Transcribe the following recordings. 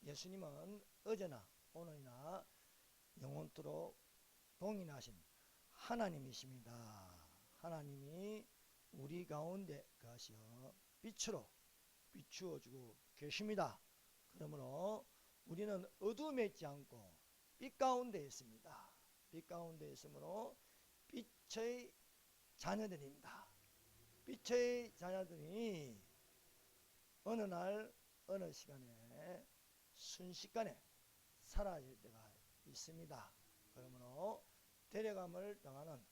예수님은 어제나 오늘이나 영원토록 동일하신 하나님이십니다. 하나님이 우리 가운데 거하시어 빛으로 비추어주고 계십니다. 그러므로 우리는 어둠에 있지 않고 빛 가운데 있습니다. 빛 가운데 있으므로 빛의 자녀들입니다. 빛의 자녀들이 어느 날 어느 시간에 순식간에 사라질 때가 있습니다. 그러므로 데려감을 당하는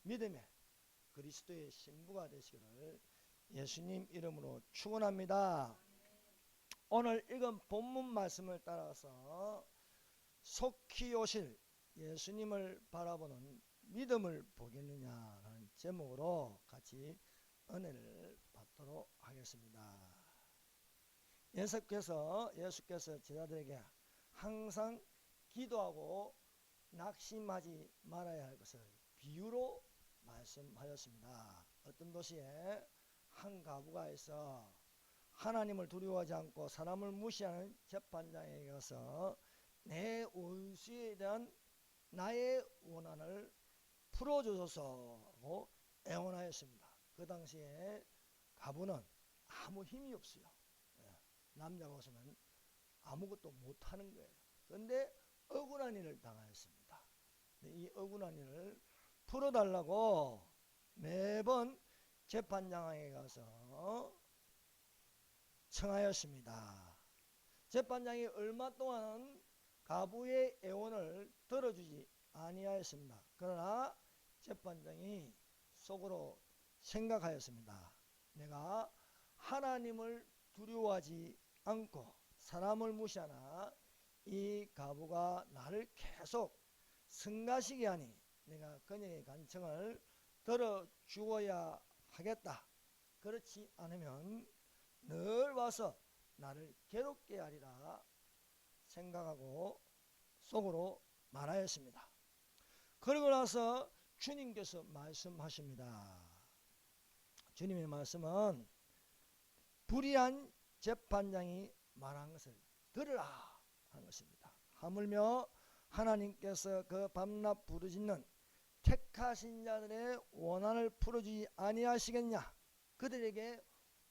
믿음의 그리스도의 신부가 되시기를 예수님 이름으로 축원합니다. 오늘 읽은 본문 말씀을 따라서 속히 오실 예수님을 바라보는 믿음을 보겠느냐라는 제목으로 같이 은혜를 받도록 하겠습니다. 예수께서 제자들에게 항상 기도하고 낙심하지 말아야 할 것을 비유로 말씀하셨습니다. 어떤 도시에 한 과부가 있어 하나님을 두려워하지 않고 사람을 무시하는 재판장에게 가서 내 원수에 대한 나의 원한을 풀어주소서라고 애원하였습니다. 그 당시에 과부는 아무 힘이 없어요. 남자가 없으면 아무것도 못하는 거예요. 그런데 억울한 일을 당하였습니다. 이 억울한 일을 풀어달라고 매번 재판장에게 가서 청하였습니다. 재판장이 얼마 동안은 과부의 애원을 들어주지 아니하였습니다. 그러나 재판장이 속으로 생각하였습니다. 내가 하나님을 두려워하지 않고 사람을 무시하나 이 과부가 나를 계속 성가시게 하니 내가 그녀의 간청을 들어주어야 하겠다. 그렇지 않으면 늘 와서 나를 괴롭게 하리라 생각하고 속으로 말하였습니다. 그러고 나서 주님께서 말씀하십니다. 주님의 말씀은 불의한 재판장이 말한 것을 들으라 하는 것입니다. 하물며 하나님께서 그 밤낮 부르짖는 택하신 자들의 원한을 풀어주지 아니하시겠냐? 그들에게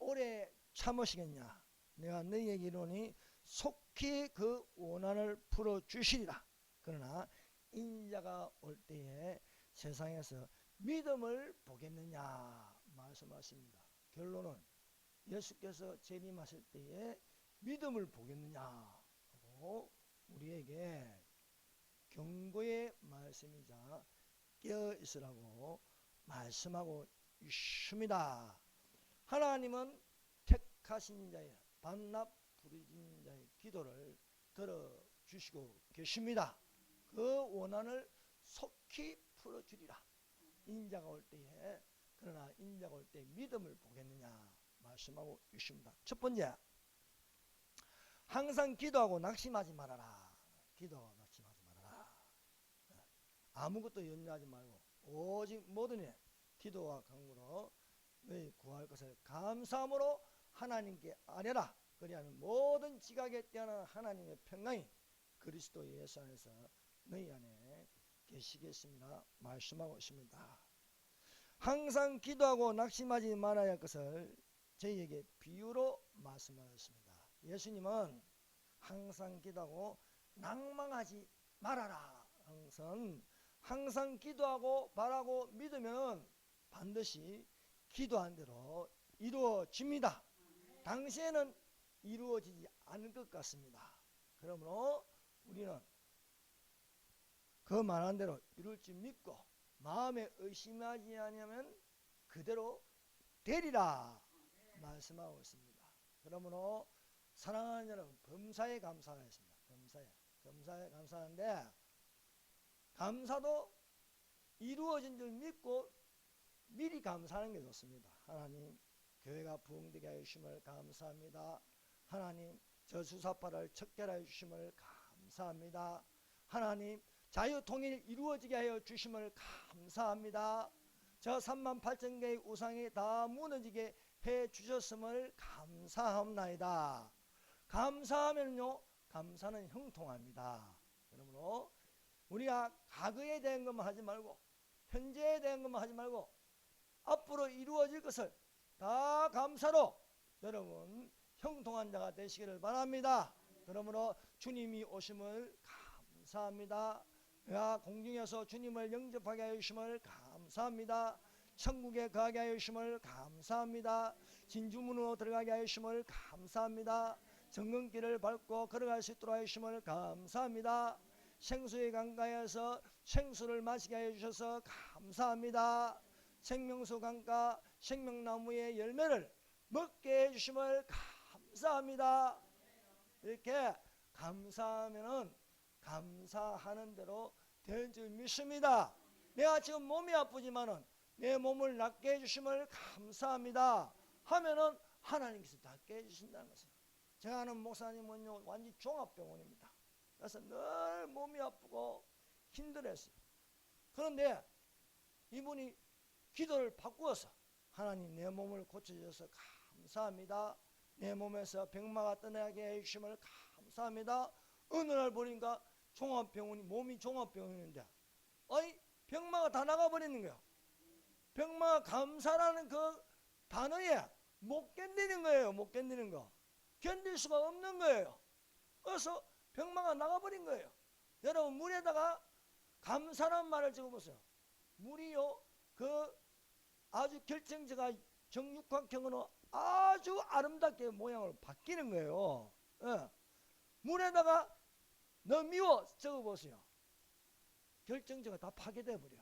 오래 참으시겠냐? 내가 너희에게 이르노니 속히 그 원한을 풀어주시리라. 그러나 인자가 올 때에 세상에서 믿음을 보겠느냐 말씀하십니다. 결론은 예수께서 재림하실 때에 믿음을 보겠느냐 하고 우리에게 경고의 말씀이자 깨어있으라고 말씀하고 있습니다. 하나님은 택하신 자의 밤낮 부르짖는 자의 기도를 들어주시고 계십니다. 그 원한을 속히 풀어주리라. 인자가 올 때에 그러나 인자가 올 때 믿음을 보겠느냐 말씀하고 있습니다. 첫 번째, 항상 기도하고 낙심하지 말아라. 기도하고 낙심하지 말아라. 아무것도 염려하지 말고 오직 모든 일 기도와 간구로 너희 구할 것을 감사함으로 하나님께 아뢰라. 그리하면 모든 지각에 뛰어난 하나님의 평강이 그리스도 예수 안에서 너희 안에 계시겠습니다 말씀하고 있습니다. 항상 기도하고 낙심하지 말아야 할 것을 저희에게 비유로 말씀하셨습니다. 예수님은 항상 기도하고 낭망하지 말아라. 항상 기도하고 바라고 믿으면 반드시 기도한 대로 이루어집니다. 당시에는 이루어지지 않을 것 같습니다. 그러므로 우리는 그 말한 대로 이룰 줄 믿고 마음에 의심하지 아니하면 그대로 되리라 말씀하고 있습니다. 그러므로 사랑하는 여러분, 범사에 감사하겠습니다. 범사에 감사하는데 감사도 이루어진 줄 믿고 미리 감사하는 게 좋습니다. 하나님, 교회가 부흥되게 하여 주심을 감사합니다. 하나님, 저 주사파를 척결하여 주심을 감사합니다. 하나님, 자유통일 이루어지게 하여 주심을 감사합니다. 저 38,000개의 우상이 다 무너지게 해 주셨음을 감사합나이다. 감사하면요, 감사는 형통합니다. 그러므로 우리가 과거에 대한 것만 하지 말고 현재에 대한 것만 하지 말고 앞으로 이루어질 것을 다 감사로 여러분 형통한 자가 되시기를 바랍니다. 그러므로 주님이 오심을 감사합니다. 공중에서 주님을 영접하게 하여 주심을 감사합니다. 천국에 거하게 하여 주심을 감사합니다. 진주문으로 들어가게 하여 주심을 감사합니다. 정금길을 밟고 걸어갈 수 있도록 하여 주심을 감사합니다. 생수의 강가에서 생수를 마시게 하여 주셔서 감사합니다. 생명수 강가 생명나무의 열매를 먹게 해 주심을 감사합니다. 이렇게 감사하면은 감사하는 대로 될 줄 믿습니다. 내가 지금 몸이 아프지만은 내 몸을 낫게 해 주심을 감사합니다 하면은 하나님께서 낫게 해 주신다는 것입니다. 제가 아는 목사님은요, 완전 종합병원입니다. 그래서 늘 몸이 아프고 힘들었어요. 그런데 이분이 기도를 바꾸어서 하나님 내 몸을 고쳐주셔서 감사합니다. 내 몸에서 병마가 떠나게 해주심을 감사합니다. 어느 날 보니까 종합병원이, 몸이 종합병원인데 아니 병마가 다 나가버리는 거예요. 병마가 감사라는 그 단어에 못 견디는 거예요. 못 견디는 거. 견딜 수가 없는 거예요. 그래서 병마가 나가버린 거예요. 여러분 물에다가 감사란 말을 적어보세요. 물이요, 그 아주 결정체가 정육각형으로 아주 아름답게 모양으로 바뀌는 거예요. 예. 물에다가 너 미워 적어보세요. 결정체가 다 파괴돼 버려.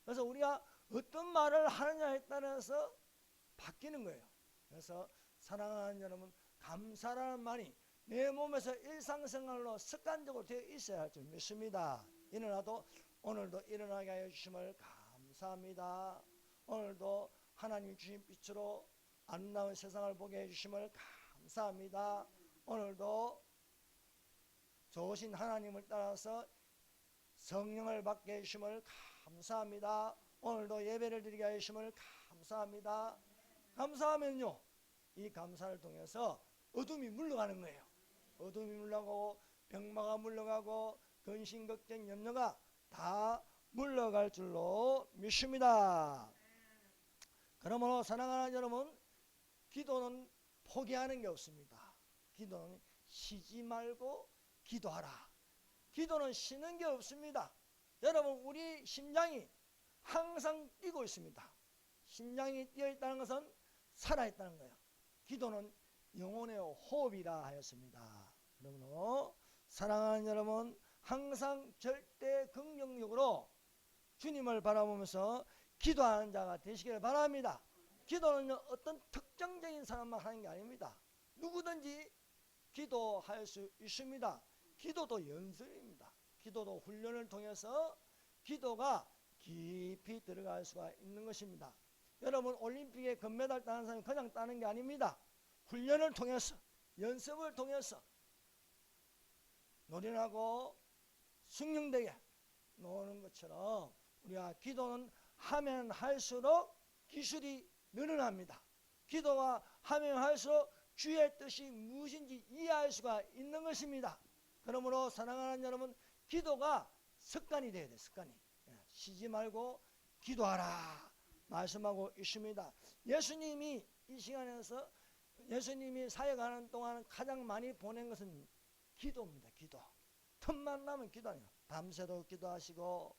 그래서 우리가 어떤 말을 하느냐에 따라서 바뀌는 거예요. 그래서 사랑하는 여러분, 감사라는 말이 내 몸에서 일상생활로 습관적으로 되어 있어야 할 줄 믿습니다. 일어나도 오늘도 일어나게 하여 주심을 감사합니다. 오늘도 하나님 주신 빛으로 아름다운 세상을 보게 해 주심을 감사합니다. 오늘도 좋으신 하나님을 따라서 성령을 받게 해 주심을 감사합니다. 오늘도 예배를 드리게 하여 주심을 감사합니다. 감사하면요, 이 감사를 통해서 어둠이 물러가는 거예요. 어둠이 물러가고 병마가 물러가고 근심 걱정 염려가 다 물러갈 줄로 믿습니다. 그러므로 사랑하는 여러분, 기도는 포기하는 게 없습니다. 기도는 쉬지 말고 기도하라. 기도는 쉬는 게 없습니다. 여러분 우리 심장이 항상 뛰고 있습니다. 심장이 뛰어 있다는 것은 살아있다는 거예요. 기도는 영혼의 호흡이라 하였습니다. 그러므로 사랑하는 여러분, 항상 절대 긍정적으로 주님을 바라보면서 기도하는 자가 되시길 바랍니다. 기도는 어떤 특정적인 사람만 하는 게 아닙니다. 누구든지 기도할 수 있습니다. 기도도 연습입니다. 기도도 훈련을 통해서 기도가 깊이 들어갈 수가 있는 것입니다. 여러분 올림픽에 금메달 따는 사람이 그냥 따는 게 아닙니다. 훈련을 통해서, 연습을 통해서 노련하고 숙련되게 노는 것처럼 우리가 기도는 하면 할수록 기술이 늘어납니다. 기도가 하면 할수록 주의 뜻이 무엇인지 이해할 수가 있는 것입니다. 그러므로 사랑하는 여러분, 기도가 습관이 되어야 돼요. 습관이. 쉬지 말고 기도하라 말씀하고 있습니다. 예수님이 이 시간에서 예수님이 사역하는 동안 가장 많이 보낸 것은 기도입니다. 기도. 틈만 나면 기도하네요. 밤새도 기도하시고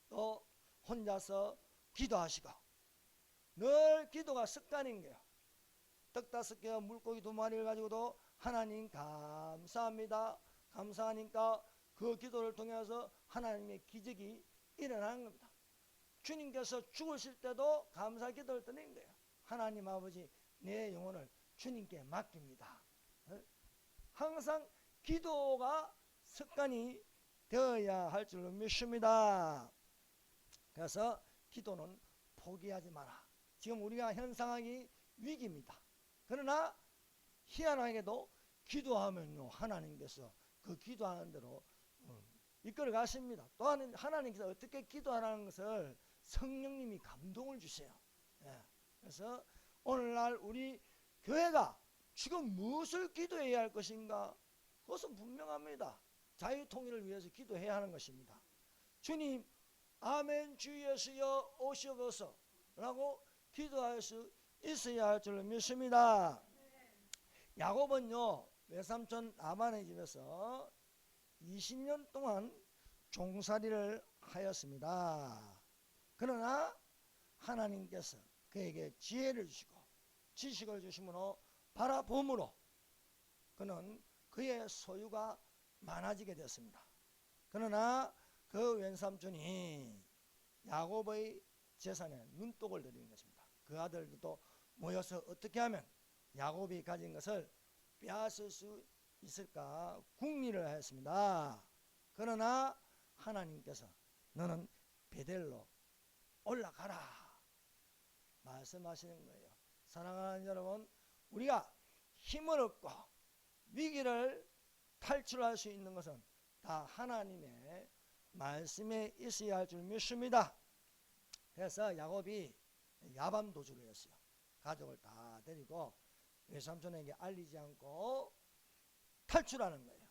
또 혼자서 기도하시고 늘 기도가 습관인 거예요. 떡 5개와 물고기 2마리를 가지고도 하나님 감사합니다. 감사하니까 그 기도를 통해서 하나님의 기적이 일어나는 겁니다. 주님께서 죽으실 때도 감사 기도를 드리는 거예요. 하나님 아버지, 내 영혼을 주님께 맡깁니다. 항상 기도가 습관이 되어야 할 줄로 믿습니다. 그래서 기도는 포기하지 마라. 지금 우리가 현 상황이 위기입니다. 그러나 희한하게도 기도하면요, 하나님께서 그 기도하는 대로 이끌어 가십니다. 또한 하나님께서 어떻게 기도하라는 것을 성령님이 감동을 주세요. 그래서 오늘날 우리 교회가 지금 무엇을 기도해야 할 것인가? 그것은 분명합니다. 자유통일을 위해서 기도해야 하는 것입니다. 주님, 아멘 주 예수여 오시옵소서 라고 기도할 수 있어야 할 줄로 믿습니다. 야곱은요, 외삼촌 라반의 집에서 20년 동안 종살이를 하였습니다. 그러나 하나님께서 그에게 지혜를 주시고 지식을 주심으로 바라봄으로 그는 그의 소유가 많아지게 되었습니다. 그러나 그 왼삼촌이 야곱의 재산에 눈독을 들이는 것입니다. 그 아들들도 모여서 어떻게 하면 야곱이 가진 것을 빼앗을 수 있을까 궁리를 하였습니다. 그러나 하나님께서 너는 베델로 올라가라 말씀하시는 거예요. 사랑하는 여러분, 우리가 힘을 얻고 위기를 탈출할 수 있는 것은 다 하나님의 말씀에 있어야 할 줄 믿습니다. 그래서 야곱이 야밤도주를 했어요. 가족을 다 데리고 외삼촌에게 알리지 않고 탈출하는 거예요.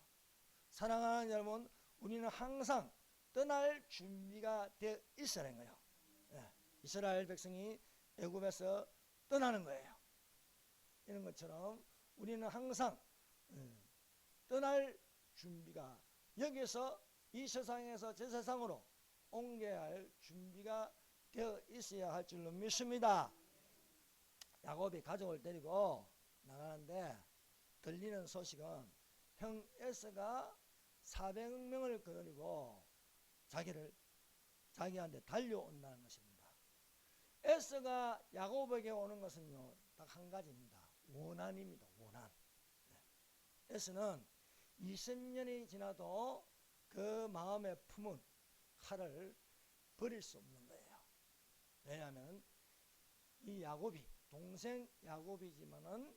사랑하는 여러분, 우리는 항상 떠날 준비가 되어 있어야 하는 거예요. 이스라엘 백성이 애굽에서 떠나는 거예요. 이런 것처럼 우리는 항상 떠날 준비가, 여기서 이 세상에서 저 세상으로 옮겨야 할 준비가 되어 있어야 할 줄로 믿습니다. 야곱이 가족을 데리고 나가는데 들리는 소식은 형 에서가 400명을 거느리고 자기한테 달려온다는 것입니다. 에서가 야곱에게 오는 것은요, 딱 한 가지입니다. 원한입니다. 원한. 에서는 20년이 지나도 그 마음에 품은 칼을 버릴 수 없는 거예요. 왜냐하면 이 야곱이 동생 야곱이지만은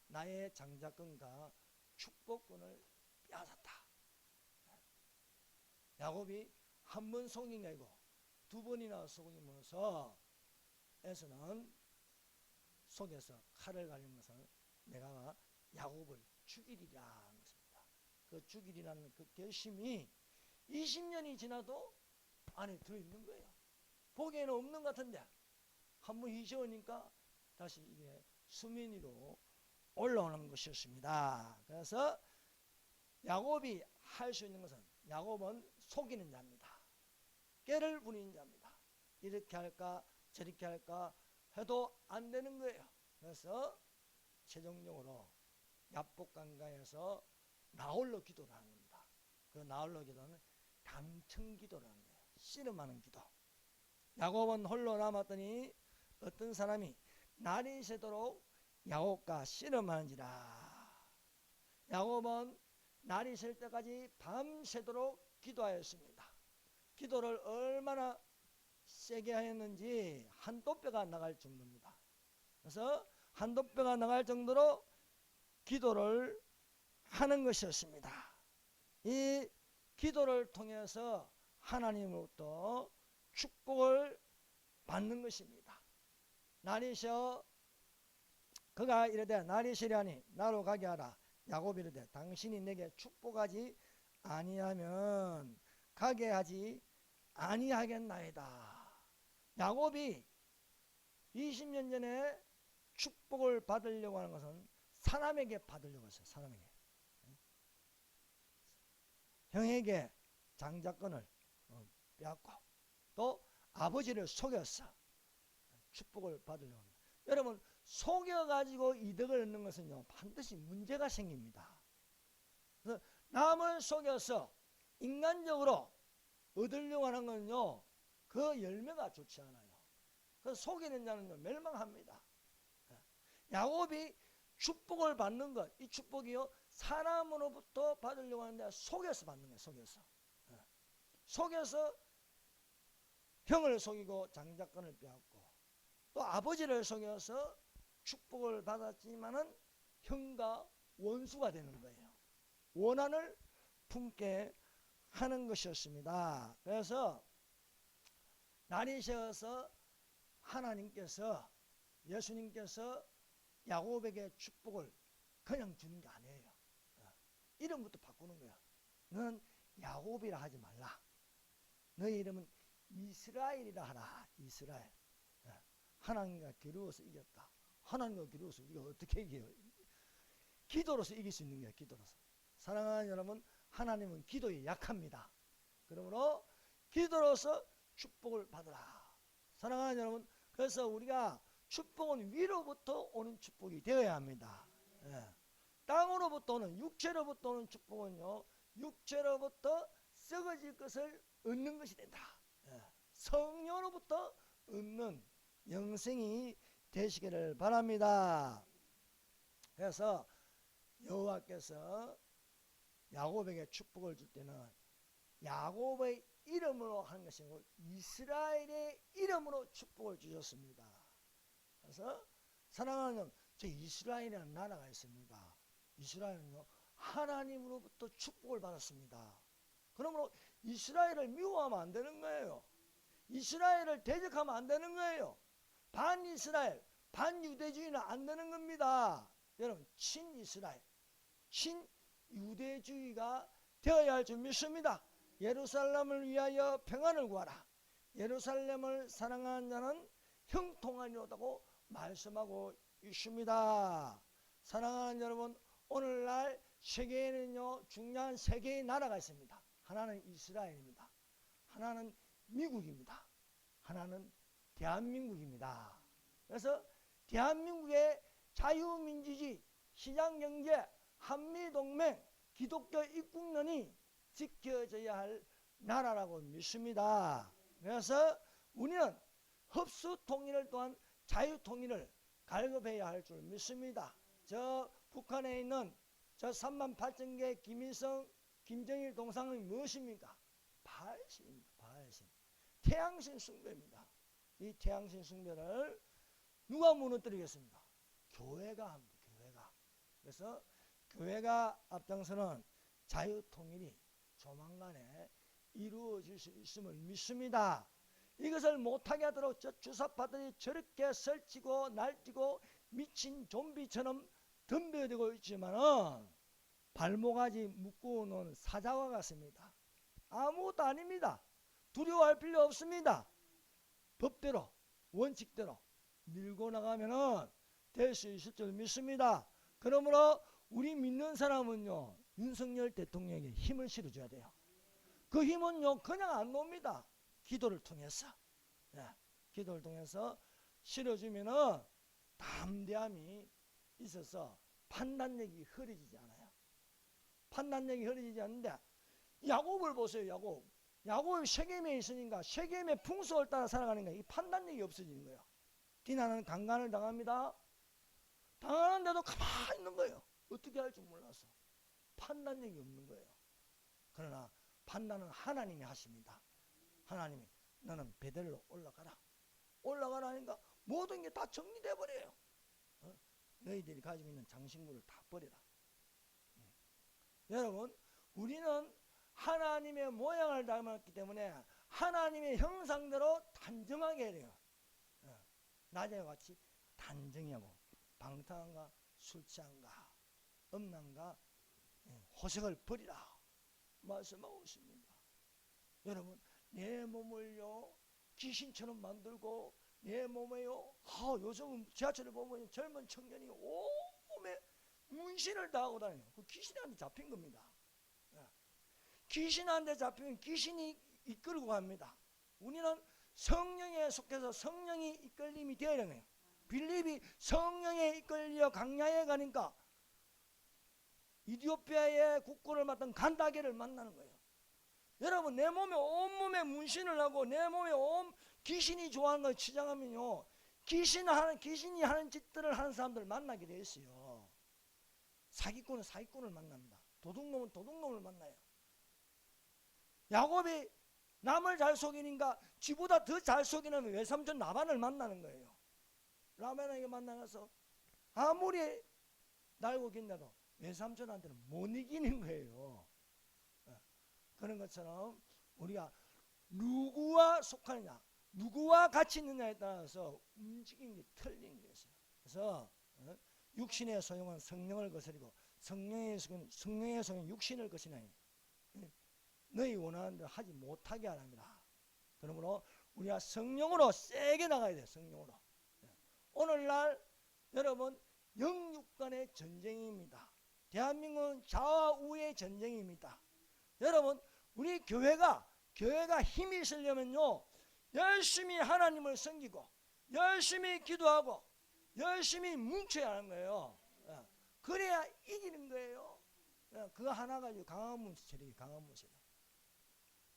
나의 장자권과 축복권을 빼앗았다. 야곱이 한 번 속인 게 아니고 두 번이나 속임으로써 에서는 속에서 칼을 갈린 것은 내가 야곱을 죽이리라 하는 것입니다. 그 죽이리라는 그 결심이 20년이 지나도 안에 들어있는 거예요. 보기에는 없는 것 같은데 한번 잊어오니까 다시 이게 수면 위로 올라오는 것이었습니다. 그래서 야곱이 할 수 있는 것은, 야곱은 속이는 자입니다. 깨를 부리는 자입니다. 이렇게 할까 저렇게 할까 해도 안 되는 거예요. 그래서 최종적으로 야복강가에서 나홀로 기도를 하는 겁니다. 그 나홀로 기도는 감청 기도를 하는 거예요. 씨름하는 기도. 야곱은 홀로 남았더니 어떤 사람이 날이 새도록 야곱과 씨름하는지라. 야곱은 날이 셀 때까지 밤새도록 기도하였습니다. 기도를 얼마나 세게 하였는지 한돛뼈가 나갈 정도입니다. 그래서 한돛뼈가 나갈 정도로 기도를 하는 것이었습니다. 이 기도를 통해서 하나님으로부터 축복을 받는 것입니다. 나리셔, 그가 이르되 나리시려니 나로 가게 하라. 야곱이 이르되 당신이 내게 축복하지 아니하면 가게 하지 아니하겠나이다. 야곱이 20년 전에 축복을 받으려고 하는 것은 사람에게 받으려고 했어요. 사람에게. 형에게 장자권을 빼앗고 또 아버지를 속였어. 축복을 받으려고 합니다. 여러분, 속여가지고 이득을 얻는 것은요, 반드시 문제가 생깁니다. 그래서 남을 속여서 인간적으로 얻으려고 하는 건요, 그 열매가 좋지 않아요. 그래서 속이는 자는요, 멸망합니다. 야곱이 축복을 받는 것, 이 축복이요, 사람으로부터 받으려고 하는데 속여서 받는 거예요. 속여서 형을 속이고 장자권을 빼앗고 또 아버지를 속여서 축복을 받았지만은 형과 원수가 되는 거예요. 원한을 품게 하는 것이었습니다. 그래서 날이 새어서 하나님께서, 예수님께서 야곱에게 축복을 그냥 주는 게 아니에요. 이름부터 바꾸는 거야. 너는 야곱이라 하지 말라. 너의 이름은 이스라엘이라 하라. 이스라엘. 하나님과 겨루어서 이겼다. 하나님과 겨루어서 우리가 어떻게 이겨요? 기도로서 이길 수 있는 거야. 기도로서. 사랑하는 여러분, 하나님은 기도에 약합니다. 그러므로 기도로서 축복을 받으라. 사랑하는 여러분, 그래서 우리가 축복은 위로부터 오는 축복이 되어야 합니다. 땅으로부터 오는, 육체로부터 오는 축복은요, 육체로부터 썩어질 것을 얻는 것이 된다. 성령으로부터 얻는 영생이 되시기를 바랍니다. 그래서 여호와께서 야곱에게 축복을 줄 때는 야곱의 이름으로 하는 것이 아니고 이스라엘의 이름으로 축복을 주셨습니다. 그래서 사랑하는 저 이스라엘이라는 나라가 있습니다. 이스라엘은요, 하나님으로부터 축복을 받았습니다. 그러므로 이스라엘을 미워하면 안 되는 거예요. 이스라엘을 대적하면 안 되는 거예요. 반이스라엘, 반유대주의는 안 되는 겁니다. 여러분, 친이스라엘, 친유대주의가 되어야 할 줄 믿습니다. 예루살렘을 위하여 평안을 구하라. 예루살렘을 사랑하는 자는 형통하리로다고 말씀하고 있습니다. 사랑하는 여러분, 오늘날 세계에는요, 중요한 세 개의 나라가 있습니다. 하나는 이스라엘입니다. 하나는 미국입니다. 하나는 대한민국입니다. 그래서 대한민국의 자유민주주의, 시장경제, 한미동맹, 기독교 입국론이 지켜져야 할 나라라고 믿습니다. 그래서 우리는 흡수통일을 또한 자유통일을 갈급해야 할 줄 믿습니다. 저 북한에 있는 저 38,000개 김일성, 김정일 동상은 무엇입니까? 바알신입니다. 바알신. 태양신 숭배입니다. 이 태양신 숭배를 누가 무너뜨리겠습니까? 교회가 합니다. 교회가. 그래서 교회가 앞장서는 자유통일이 조만간에 이루어질 수 있음을 믿습니다. 이것을 못하게 하도록 저 주사파들이 저렇게 설치고 날뛰고 미친 좀비처럼 덤벼들고 있지만은 발목아지 묶고 놓은 사자와 같습니다. 아무것도 아닙니다. 두려워할 필요 없습니다. 법대로, 원칙대로 밀고 나가면은 될 수 있을 줄 믿습니다. 그러므로 우리 믿는 사람은요, 윤석열 대통령에게 힘을 실어줘야 돼요. 그 힘은요, 그냥 안 놉니다. 기도를 통해서. 기도를 통해서 실어주면은 담대함이 있어서 판단력이 흐려지지 않아요. 판단력이 흐려지지 않는데, 야곱을 보세요. 야곱이 쉐겜에 있으니까 쉐겜의 풍속을 따라 살아가니까 이 판단력이 없어지는 거예요. 디나는 강간을 당합니다. 당하는데도 가만히 있는 거예요. 어떻게 할 줄 몰라서. 판단력이 없는 거예요. 그러나 판단은 하나님이 하십니다. 하나님이 너는 베델로 올라가라. 올라가라니까 모든 게 다 정리돼 버려요. 너희들이 가지고 있는 장식물을 다 버려라. 여러분, 우리는 하나님의 모양을 닮았기 때문에 하나님의 형상대로 단정하게 해야 돼요. 낮에 같이 단정히 하고 방탕함과 술 취함과 음란과 호색을 버리라 말씀하고 있습니다. 여러분, 내 몸을요 귀신처럼 만들고 내 몸에요, 요즘 지하철에 보면 젊은 청년이 온몸에 문신을 다 하고 다녀요. 그 귀신한테 잡힌 겁니다. 귀신한테 잡히면 귀신이 이끌고 갑니다. 우리는 성령에 속해서 성령이 이끌림이 되어야 해요. 빌립이 성령에 이끌려 강야에 가니까 이디오피아의 국고를 맡은 간다게를 만나는 거예요. 여러분, 내 몸에 온몸에 문신을 하고 내 몸에 온 귀신이 좋아하는 걸 치장하면요, 귀신이 하는 짓들을 하는 사람들을 만나게 돼 있어요. 사기꾼은 사기꾼을 만납니다. 도둑놈은 도둑놈을 만나요. 야곱이 남을 잘 속이니까 지보다 더 잘 속이는 외삼촌 라반을 만나는 거예요. 라반에게 만나서 아무리 날고 긴다도 외삼촌한테는 못 이기는 거예요. 그런 것처럼 우리가 누구와 속하느냐, 누구와 같이 있느냐에 따라서 움직이는 게 틀린 게 있어요. 그래서 육신의 소용은 성령을 거스리고 성령의 소용은 육신을 거스리나니 너희 원하는 대로 하지 못하게 하랍니다. 그러므로 우리가 성령으로 세게 나가야 돼요. 성령으로. 오늘날 여러분 영육 간의 전쟁입니다. 대한민국은 좌와 우의 전쟁입니다. 여러분 우리 교회가 힘이 있으려면요 열심히 하나님을 섬기고 열심히 기도하고 열심히 뭉쳐야 하는 거예요. 그래야 이기는 거예요. 그거 하나 가지고 강화문 세력이 강화문 세력.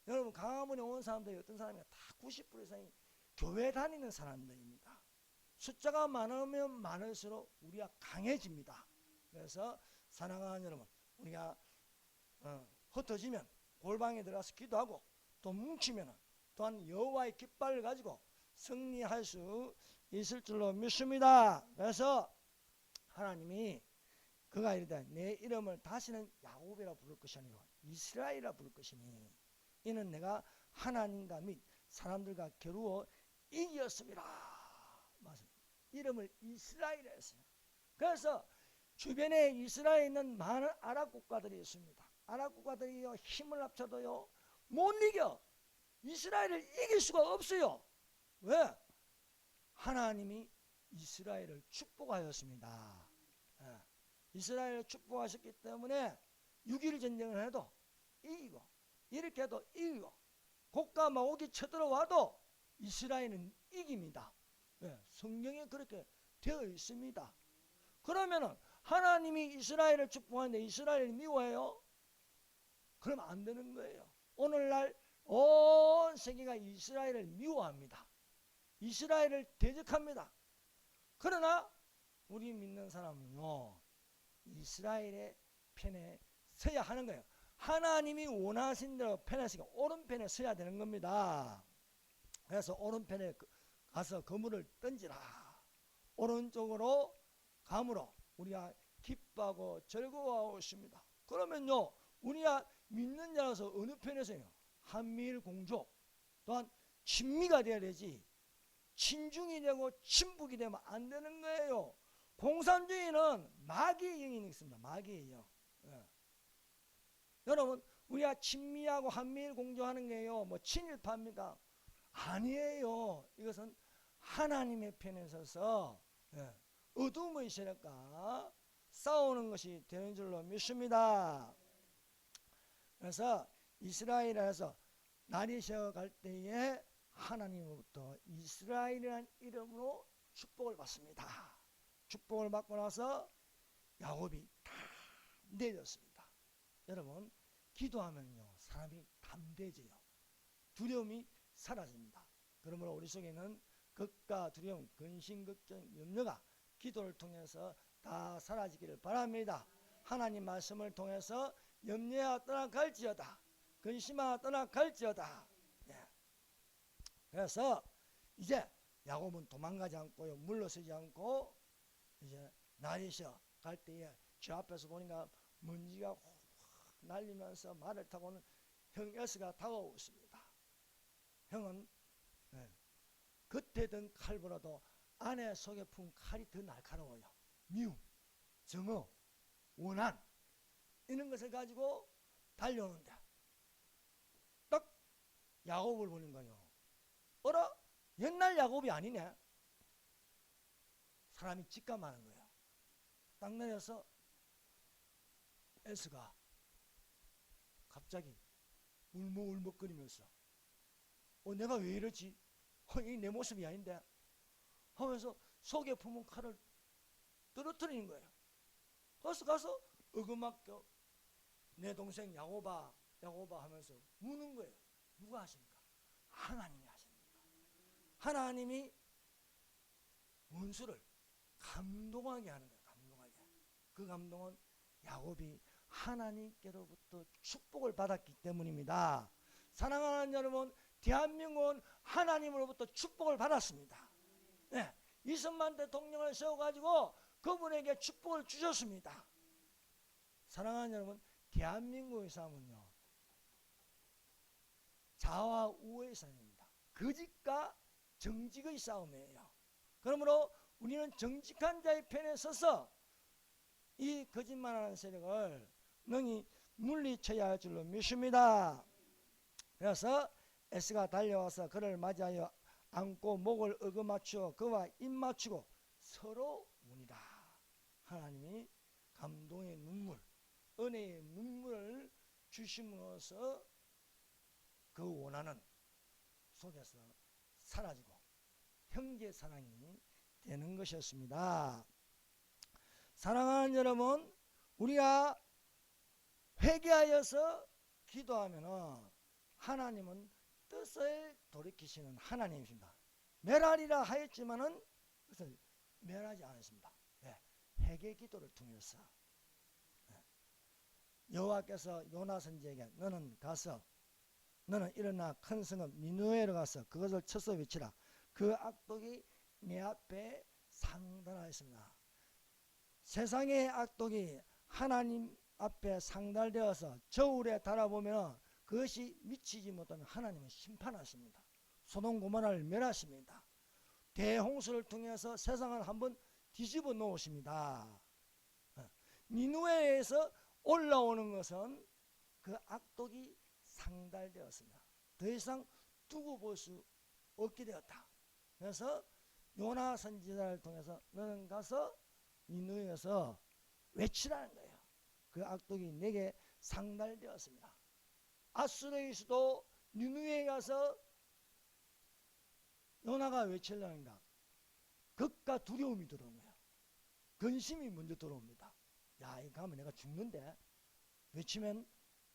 여러분 강화문에 온 사람들이 어떤 사람이야? 다 90% 이상이 교회 다니는 사람들입니다. 숫자가 많으면 많을수록 우리가 강해집니다. 그래서 사랑하는 여러분, 우리가 흩어지면 골방에 들어가서 기도하고 또 뭉치면 또한 여호와의 깃발을 가지고 승리할 수 있을 줄로 믿습니다. 그래서 하나님이 그가 이르되 내 이름을 다시는 야곱이라 부를 것이 아니라 이스라엘이라 부를 것이니 이는 내가 하나님과 및 사람들과 겨루어 이겼습니다. 맞습니다. 이름을 이스라엘이라 했어요. 그래서 주변에 이스라엘에 있는 많은 아랍 국가들이 있습니다. 아랍 국가들이 힘을 합쳐도요 못 이겨. 이스라엘을 이길 수가 없어요. 왜? 하나님이 이스라엘을 축복하였습니다. 이스라엘을 축복하셨기 때문에 6.1 전쟁을 해도 이기고 이렇게 해도 이기고 고가 마옥이 쳐들어와도 이스라엘은 이깁니다. 성경에 그렇게 되어 있습니다. 그러면은 하나님이 이스라엘을 축복하는데 이스라엘을 미워해요? 그러면 안 되는 거예요. 오늘날 온 세계가 이스라엘을 미워합니다. 이스라엘을 대적합니다. 그러나 우리 믿는 사람은요 이스라엘의 편에 서야 하는 거예요. 하나님이 원하신 대로 편하시니까 오른편에 서야 되는 겁니다. 그래서 오른편에 가서 그물을 던지라. 오른쪽으로 감으로 우리가 기뻐하고 즐거워하고 있습니다. 그러면요 우리가 믿는 자라서 어느 편에 서요? 한미일 공조 또한 친미가 돼야 되지 친중이 되고 친북이 되면 안 되는 거예요. 공산주의는 마귀의 영이 있습니다. 마귀의 영. 여러분 우리가 친미하고 한미일 공조하는 게요 뭐 친일파입니까? 아니에요. 이것은 하나님의 편에 서서 어둠의 세력과 싸우는 것이 되는 줄로 믿습니다. 그래서 이스라엘에서 날이 새어갈 때에 하나님으로부터 이스라엘이라는 이름으로 축복을 받습니다. 축복을 받고 나서 야곱이 다 내렸습니다. 여러분 기도하면요 사람이 담대해져요. 두려움이 사라집니다. 그러므로 우리 속에는 걱과 두려움, 근심, 걱정, 염려가 기도를 통해서 다 사라지기를 바랍니다. 하나님 말씀을 통해서 염려가 떠나갈지어다. 근심아 떠나갈지어다. 그래서 이제 야곱은 도망가지 않고요 물러서지 않고 이제 날이 새 갈 때에 저 앞에서 보니까 먼지가 확 날리면서 말을 타고는 형 에스가 다가오고 있습니다. 형은 겉에 든 칼보다도 안에 속에 푼 칼이 더 날카로워요. 미움, 정오, 원한 이런 것을 가지고 달려오는데 딱 야곱을 보는 거예요. 어라? 옛날 야곱이 아니네. 사람이 직감하는 거예요. 딱 내려서 에스가 갑자기 울먹울먹거리면서 내가 왜 이러지? 이 내 모습이 아닌데 하면서 속에 품은 칼을 떨어뜨리는 거예요. 그래서 가서 어그막겨 내 동생 야곱아 야곱아 하면서 우는 거예요. 누가 하십니까? 하나님이 하십니다. 하나님이 원수를 감동하게 하는 거예요. 감동하게. 그 감동은 야곱이 하나님께로부터 축복을 받았기 때문입니다. 사랑하는 여러분, 대한민국은 하나님으로부터 축복을 받았습니다. 이승만 대통령을 세워가지고 그분에게 축복을 주셨습니다. 사랑하는 여러분, 대한민국의 싸움은요 좌와 우의 싸움입니다. 거짓과 정직의 싸움이에요. 그러므로 우리는 정직한 자의 편에 서서 이 거짓말하는 세력을 능히 물리쳐야 할 줄로 믿습니다. 그래서 에스가 달려와서 그를 맞이하여 안고 목을 어루맞추어 그와 입 맞추고 서로 우니라. 하나님이 감동의 눈물, 은혜의 눈물을 주심으로써 그 원하는 속에서 사라지고 형제 사랑이 되는 것이었습니다. 사랑하는 여러분, 우리가 회개하여서 기도하면 하나님은 뜻을 돌이키시는 하나님이십니다. 멸하리라 하였지만은 그것을 멸하지 않으십니다. 네, 회개 기도를 통해서 여호와께서 요나 선지에게 너는 일어나 큰 성읍 니느웨로 가서 그것을 쳐서 외치라. 그 악독이 내 앞에 상달하였습니다. 세상의 악독이 하나님 앞에 상달되어서 저울에 달아보면 그것이 미치지 못하면 하나님은 심판하십니다. 소돔 고모라를 멸하십니다. 대홍수를 통해서 세상을 한번 뒤집어 놓으십니다. 니느웨에서 올라오는 것은 그 악독이 상달되었습니다. 더 이상 두고 볼 수 없게 되었다. 그래서 요나 선지자를 통해서 너는 가서 니느웨에서 외치라는 거예요. 그 악독이 내게 상달되었습니다. 아수르의 수도 니느웨에 가서 요나가 외치려니까 극과 두려움이 들어온 거예요. 근심이 먼저 들어옵니다. 야, 이거 가면 내가 죽는데, 외치면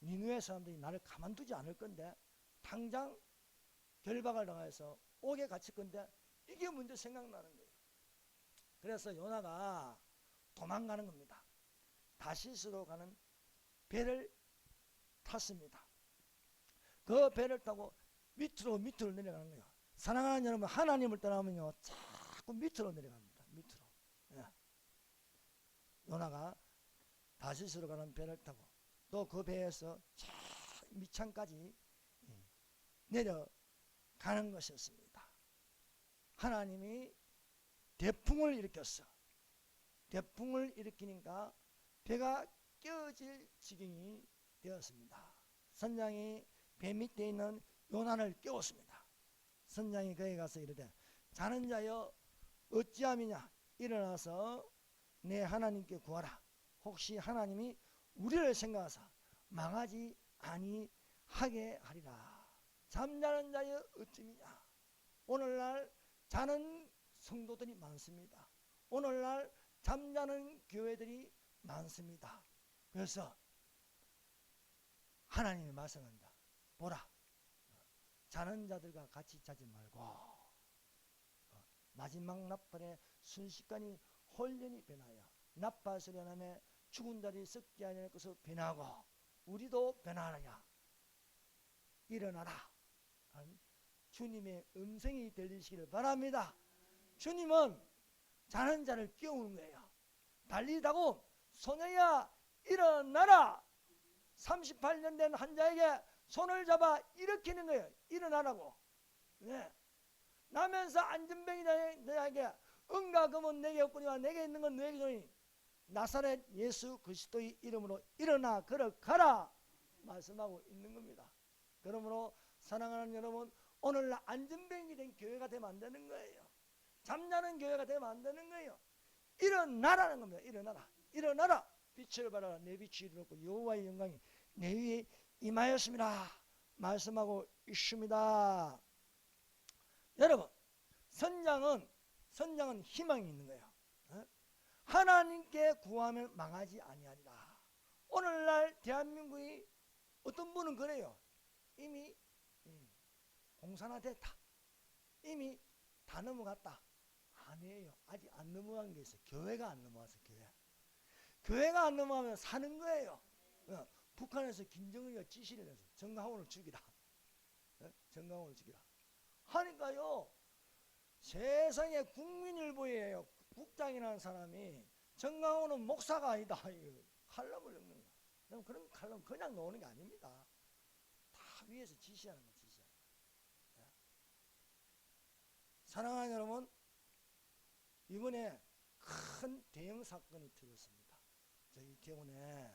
니느웨 사람들이 나를 가만두지 않을 건데, 당장 결박을 당해서 옥에 갇힐 건데, 이게 먼저 생각나는 거예요. 그래서 요나가 도망가는 겁니다. 다시스로 가는 배를 탔습니다. 그 배를 타고 밑으로 내려가는 거예요. 사랑하는 여러분, 하나님을 떠나면요 자꾸 밑으로 내려갑니다. 밑으로. 예. 요나가 다시스로 가는 배를 타고 또 그 배에서 저 밑창까지 내려가는 것이었습니다. 하나님이 대풍을 일으켰어. 대풍을 일으키니까 배가 깨어질 지경이 되었습니다. 선장이 배 밑에 있는 요나를 깨웠습니다. 선장이 그에 가서 이르되 자는 자여 어찌함이냐 일어나서 내 하나님께 구하라. 혹시 하나님이 우리를 생각하사 망하지 아니하게 하리라. 잠자는 자여 어찌미냐. 오늘날 자는 성도들이 많습니다. 오늘날 잠자는 교회들이 많습니다. 그래서 하나님이 말씀합니다. 보라, 자는 자들과 같이 자지 말고 마지막 나팔에 순식간에 홀연히 변하여 나팔소리하며 죽은 자리 썩지 아니할 것을 변하고 우리도 변하느냐. 일어나라. 주님의 음성이 들리시기를 바랍니다. 주님은 자는 자를 깨우는 거예요. 달리다고 소녀야 일어나라. 38년 된 환자에게 손을 잡아 일으키는 거예요. 일어나라고. 네. 나면서 안전병이자에게 은과 금은 내게 없거니와 내게 있는 건 너에게 주니 나사렛 예수 그리스도의 이름으로 일어나 걸어가라 말씀하고 있는 겁니다. 그러므로 사랑하는 여러분, 오늘날 안전병이 된 교회가 되면 안 되는 거예요. 잠자는 교회가 되면 안 되는 거예요. 일어나라는 겁니다. 일어나라. 일어나라. 빛을 발하라. 내 빛이 이르렀고 여호와의 영광이 내 위에 임하였습니다. 말씀하고 있습니다. 여러분, 선장은 희망이 있는 거예요. 하나님께 구하면 망하지 아니하리라. 오늘날 대한민국이 어떤 분은 그래요. 이미 공산화됐다. 이미 다 넘어갔다. 아니에요. 아직 안 넘어간 게 있어요. 교회가 안 넘어가서 교회가 안 넘어가면 사는 거예요. 북한에서 김정은이가 지시를 해서 정강훈을 죽이라. 정강훈을 죽이라. 하니까요. 세상에 국민일보예요. 국장이라는 사람이 정강훈은 목사가 아니다. 칼럼을 읽는 거야. 그런 칼럼 그냥 나오는 게 아닙니다. 다 위에서 지시하는 거예요. 사랑하는 여러분, 이번에 큰 대형 사건이 터졌습니다. 저 이태원에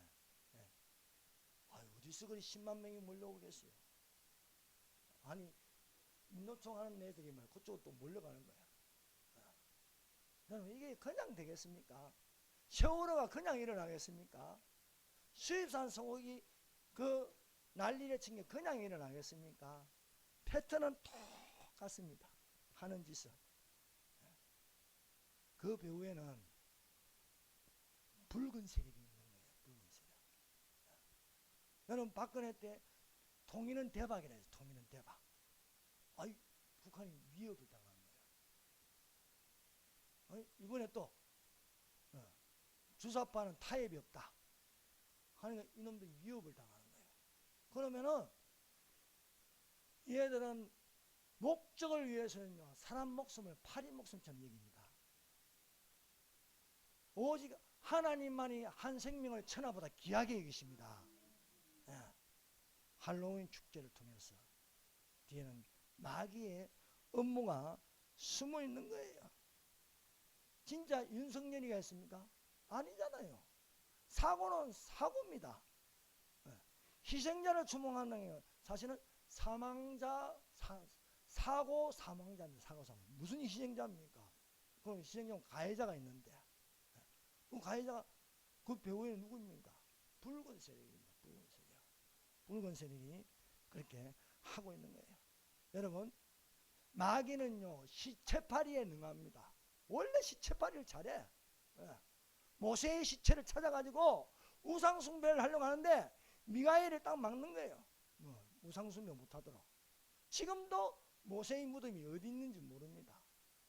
어디서 그리 10만 명이 몰려오겠어요. 아니 민노총 하는 애들이 말 그쪽으로 또 몰려가는 거야. 여러분 이게 그냥 되겠습니까? 세월호가 그냥 일어나겠습니까? 수입산 소고기 그 난리를 친 게 그냥 일어나겠습니까? 패턴은 똑같습니다. 하는 짓은. 그 배후에는 붉은 세력이 있는 거예요. 붉은 세력. 여러분 박근혜 때 통일은 대박이라 해서 통일은 대박. 아이 북한이 위협을 당한 거예요. 이번에 또 주사파는 타협이 없다. 하니까 이놈들이 위협을 당하는 거예요. 그러면은 얘들은 목적을 위해서는요 사람 목숨을 파리 목숨처럼 여깁니다. 오직 하나님만이 한 생명을 천하보다 귀하게 여기십니다. 할로윈 축제를 통해서 뒤에는 마귀의 음모가 숨어 있는 거예요. 진짜 윤석열이가 했습니까? 아니잖아요. 사고는 사고입니다. 희생자를 추모하는 게 사실은 사고 사망자입니다. 사고 사망. 무슨 희생자입니까? 그럼 희생자는 가해자가 있는데 그 가해자가 그 배후에는 누구입니까? 붉은 세력입니다. 붉은 세력. 붉은 세력이 그렇게 하고 있는 거예요. 여러분 마귀는요 시체팔이에 능합니다. 원래 시체팔이를 잘해. 모세의 시체를 찾아가지고 우상숭배를 하려고 하는데 미가엘이 딱 막는 거예요. 우상숭배 못하도록. 지금도 모세의 무덤이 어디 있는지 모릅니다.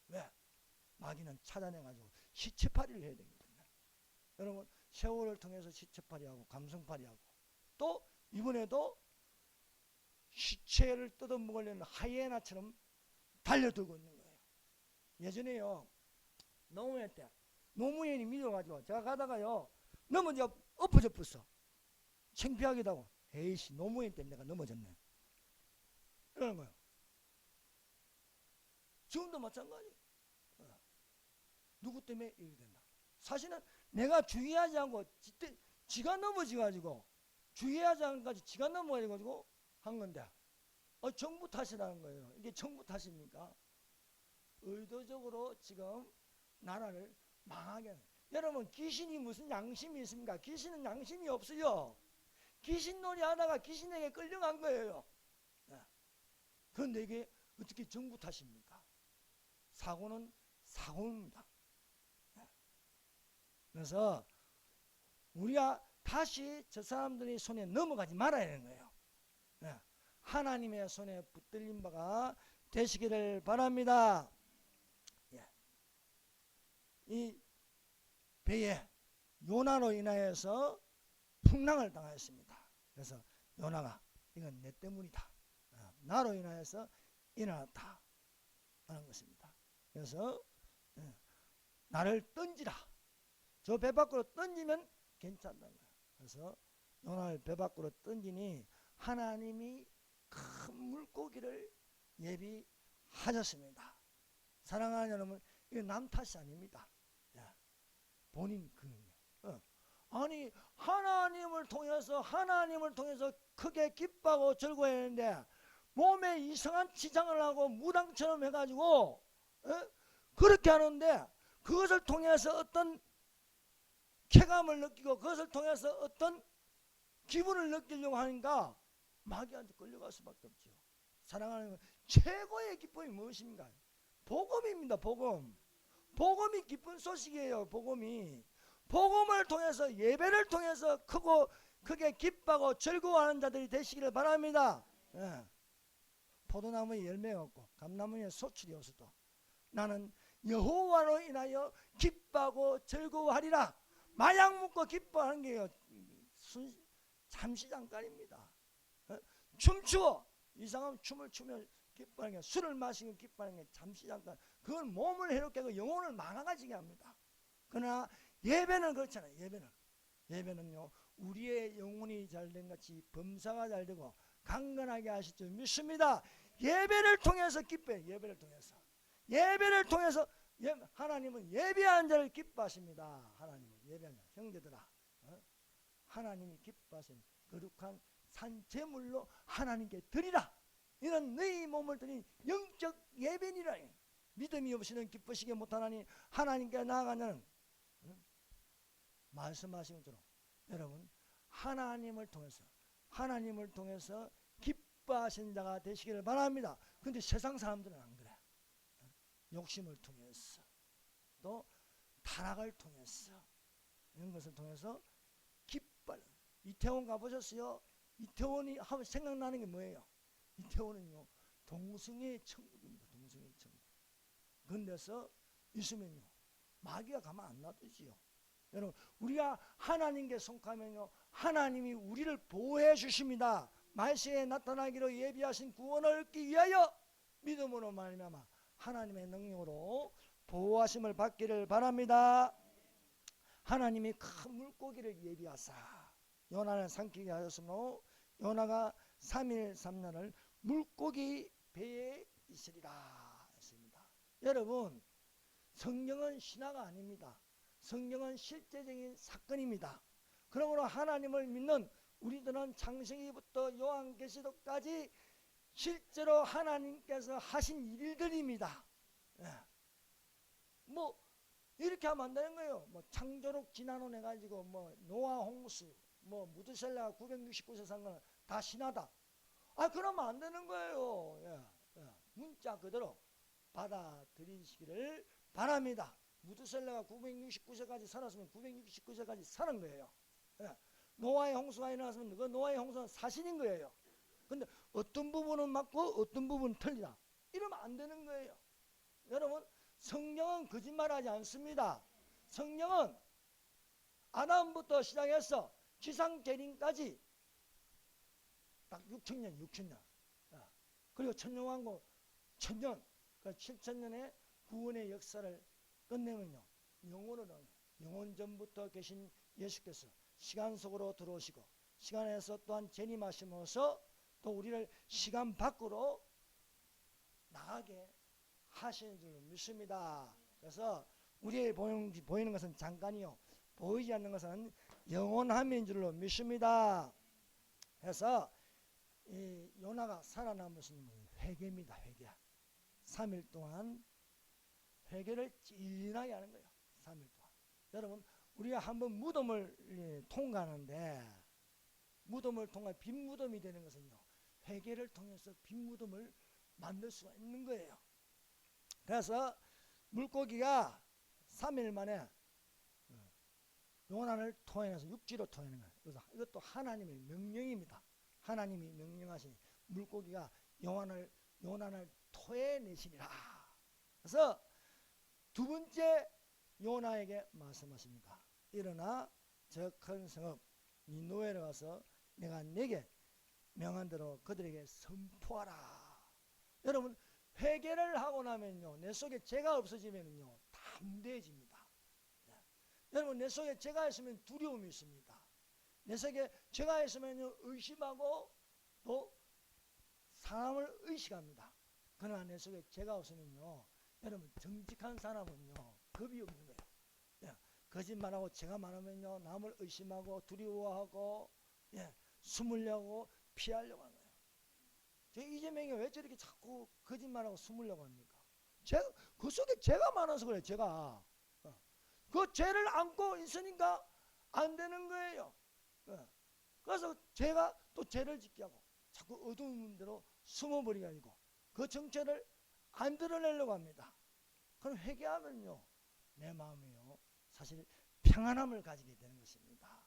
왜? 마귀는 찾아내가지고 시체팔이를 해야 되거든요. 여러분 세월을 통해서 시체팔이하고 감성팔이하고 또 이번에도 시체를 뜯어먹으려는 하이에나처럼 달려들고 있는 거예요. 예전에요 노무현 때 노무현이 믿어가지고 제가 가다가요 넘어져 엎어져 버렸어. 창피하기도 하고 에이씨 노무현 때문에 내가 넘어졌네 이러는 거예요. 지금도 마찬가지. 누구 때문에 이렇게 된다. 사실은 내가 주의하지 않고 지가 넘어져가지고 주의하지 않고까지 지가 넘어가지고 한 건데 정부 탓이라는 거예요. 이게 정부 탓입니까? 의도적으로 지금 나라를 망하게 하는. 여러분 귀신이 무슨 양심이 있습니까? 귀신은 양심이 없어요. 귀신놀이 하다가 귀신에게 끌려간 거예요. 그런데 이게 어떻게 정부 탓입니까? 사고는 사고입니다. 그래서 우리가 다시 저 사람들의 손에 넘어가지 말아야 하는 거예요. 하나님의 손에 붙들린 바가 되시기를 바랍니다. 이 배에 요나로 인하여서 풍랑을 당하였습니다. 그래서 요나가 이건 내 때문이다. 나로 인하여서 일어났다 하는 것입니다. 그래서 나를 던지라. 저 배 밖으로 던지면 괜찮다는 거예요. 그래서 요나를 배 밖으로 던지니 하나님이 큰 물고기를 예비하셨습니다. 사랑하는 여러분, 이거 남 탓이 아닙니다. 본인 아니 하나님을 통해서 크게 기뻐하고 즐거워했는데 몸에 이상한 지장을 하고 무당처럼 해가지고 그렇게 하는데 그것을 통해서 어떤 쾌감을 느끼고 그것을 통해서 어떤 기분을 느끼려고 하니까 마귀한테 끌려갈 수밖에 없죠. 사랑하는 최고의 기쁨이 무엇입니까? 복음입니다. 복음이 기쁜 소식이에요. 복음을 통해서 예배를 통해서 크게 기뻐하고 즐거워하는 자들이 되시기를 바랍니다. 포도나무에 열매가 없고 감나무에 소출이 없어도 나는 여호와로 인하여 기뻐하고 즐거워하리라. 마약 먹고 기뻐하는 게요 잠시 잠깐입니다. 춤추어 이상한 춤을 추며 기뻐하는 게, 술을 마시고 기뻐하는 게 잠시 잠깐, 그건 몸을 해롭게 하고 영혼을 망가지게 합니다. 그러나 예배는 그렇잖아요. 예배는요 우리의 영혼이 잘된 같이 범사가 잘되고 강건하게 하실 줄 믿습니다. 예배를 통해서 기뻐해요. 예배를 통해서 하나님은 예배한 자를 기뻐하십니다. 하나님은 예배한 자. 형제들아, 하나님이 기뻐하신 거룩한 산 제물로 하나님께 드리라. 이는 너희 몸을 드린 영적 예배니라. 믿음이 없이는 기쁘시게 못하나니 하나님께 나아가는 말씀하신 것처럼 여러분 하나님을 통해서 기뻐하신 자가 되시기를 바랍니다. 그런데 세상 사람들은 안 그래. 욕심을 통해서 또 타락을 통해서 이런 것을 통해서 기뻐하는. 이태원 가보셨어요? 이태원이 하면 생각나는 게 뭐예요? 이태원은요 동성애의 천국입니다. 동성애의 천국. 그런 데서 있으면요 마귀가 가만 안 놔두지요. 여러분 우리가 하나님께 속하면요 하나님이 우리를 보호해 주십니다. 말세에 나타나기로 예비하신 구원을 얻기 위하여 믿음으로 말미암아 하나님의 능력으로 보호하심을 받기를 바랍니다. 하나님이 큰 물고기를 예비하사 요나를 삼키게 하였으므로 요나가 3일 3날을 물고기 배에 있으리라 했습니다. 여러분 성경은 신화가 아닙니다. 성경은 실제적인 사건입니다. 그러므로 하나님을 믿는 우리들은 창세기부터 요한계시록까지 실제로 하나님께서 하신 일들입니다. 뭐 이렇게 하면 안 되는 거예요. 뭐 창조록 진화론 해가지고 뭐 노아 홍수 뭐 무드셀라가 969세 산 거는 다 신화다. 그러면 안 되는 거예요. 문자 그대로 받아들이시기를 바랍니다. 무드셀라가 969세까지 살았으면 969세까지 사는 거예요. 노아의 홍수가 일어났으면 그 노아의 홍수는 사실인 거예요. 근데 어떤 부분은 맞고 어떤 부분은 틀리다. 이러면 안 되는 거예요. 여러분 성경은 거짓말하지 않습니다. 성경은 아담부터 시작해서 지상재림까지 딱 6천년 그리고 천년왕국 1000년 그 7천년의 구원의 역사를 끝내면요 영원 전부터 계신 예수께서 시간 속으로 들어오시고 시간에서 또한 재림하시면서 또 우리를 시간 밖으로 나가게 하시는 줄 믿습니다. 그래서 우리의 보이는 것은 잠깐이요 보이지 않는 것은 영원함인 줄로 믿습니다. 그래서 이 요나가 살아남을 수 있는 것은 회개입니다. 회개. 3일 동안 회개를 찐하게 하는 거예요. 3일 동안. 여러분 우리가 한번 무덤을 통과하는데 무덤을 통과 빈 무덤이 되는 것은요 회개를 통해서 빈 무덤을 만들 수가 있는 거예요. 그래서 물고기가 3일 만에 요나를 토해내서 육지로 토해내는 거예요. 그래서 이것도 하나님의 명령입니다. 하나님이 명령하신 물고기가 요나를 토해내시니라. 그래서 두 번째 요나에게 말씀하십니다. 일어나 저 큰 성읍 니느웨로 가서 내가 내게 명한 대로 그들에게 선포하라. 여러분 회개를 하고 나면요 내 속에 죄가 없어지면요 담대해집니다. 여러분 내 속에 죄가 있으면 두려움이 있습니다. 내 속에 죄가 있으면 의심하고 또 사람을 의식합니다. 그러나 내 속에 죄가 없으면요 여러분 정직한 사람은요 겁이 없는 거예요. 거짓말하고 죄가 많으면요 남을 의심하고 두려워하고 숨으려고 피하려고 하는 거예요. 이재명이 왜 저렇게 자꾸 거짓말하고 숨으려고 합니까? 그 속에 죄가 많아서 그래요. 죄가 그 죄를 안고 있으니까 안 되는 거예요. 그래서 죄가 또 죄를 짓게 하고 자꾸 어두운 데로 숨어버리게 하고 그 정체를 안 드러내려고 합니다. 그럼 회개하면요 내 마음이요 사실 평안함을 가지게 되는 것입니다.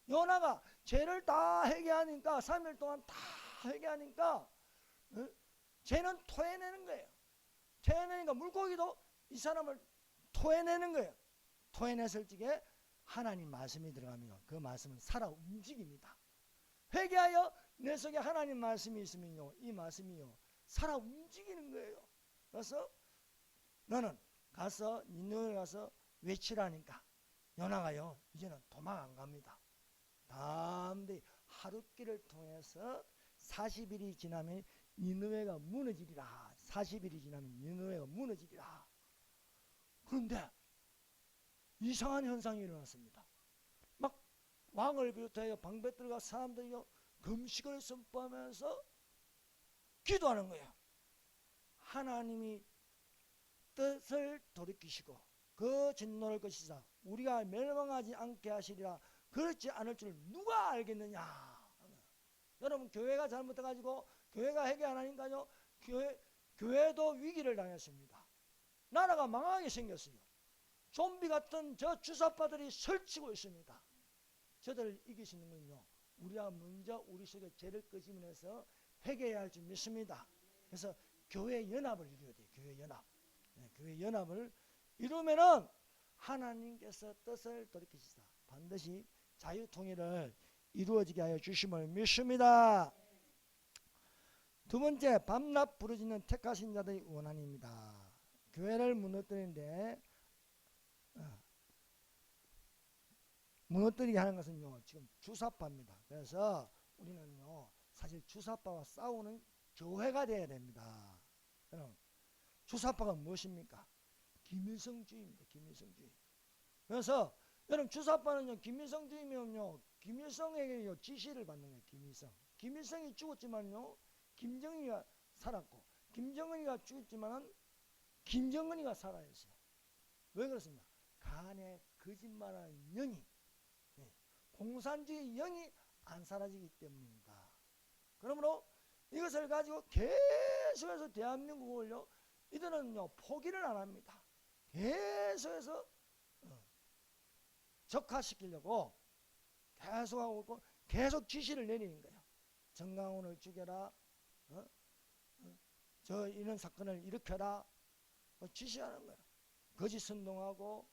요나가 죄를 다 회개하니까 3일 동안 다 회개하니까 죄는 토해내는 거예요. 토해내니까 물고기도 이 사람을 토해내는 거예요. 토해냈을 적에 하나님 말씀이 들어가면 그 말씀은 살아 움직입니다. 회개하여 내 속에 하나님 말씀이 있으면요 이 말씀이요 살아 움직이는 거예요. 그래서 너는 가서 니느웨에 가서 외치라니까 요나가요 이제는 도망 안 갑니다. 담대히 하룻길을 통해서 40일이 지나면 니느웨가 무너지리라. 40일이 지나면 니느웨가 무너지리라. 그런데 이상한 현상이 일어났습니다. 막 왕을 비롯하여 방백들과 사람들이 금식을 선포하면서 기도하는 거예요. 하나님이 뜻을 돌이키시고 그 진노를 거시사 우리가 멸망하지 않게 하시리라. 그렇지 않을 줄 누가 알겠느냐. 여러분, 교회가 잘못해가지고 교회가 회개 안 하니까요, 교회도 위기를 당했습니다. 나라가 망하게 생겼어요. 좀비 같은 저 주사파들이 설치고 있습니다. 저들을 이기시는 건요, 우리가 먼저 우리 속에 죄를 끄집어내서 회개해야 할 줄 믿습니다. 그래서 교회 연합을 이루어야 돼요. 교회 연합. 네, 교회 연합을 이루면은 하나님께서 뜻을 돌이키시다 반드시 자유통일을 이루어지게 하여 주심을 믿습니다. 두 번째, 밤낮 부르짖는 택하신 자들의 원한입니다. 교회를 무너뜨리는데 무너뜨리게 하는 것은요, 지금 주사파입니다. 그래서 우리는요, 사실 주사파와 싸우는 교회가 되어야 됩니다. 여러분, 주사파가 무엇입니까? 김일성주의입니다. 김일성주의. 그래서 여러분, 주사파는요, 김일성주의면요, 김일성에게 지시를 받는 거예요. 김일성. 김일성이 죽었지만요, 김정은이가 살았고, 김정은이가 죽었지만은 김정은이가 살아있어요. 왜 그렇습니까? 간에 거짓말하는 영이, 공산주의 영이 안 사라지기 때문입니다. 그러므로 이것을 가지고 계속해서 대한민국을요, 이들은요, 포기를 안 합니다. 계속해서 적화시키려고 계속하고 있고, 계속 지시를 내리는 거예요. 정강훈을 죽여라, 저 이런 사건을 일으켜라, 지시하는 거예요. 거짓 선동하고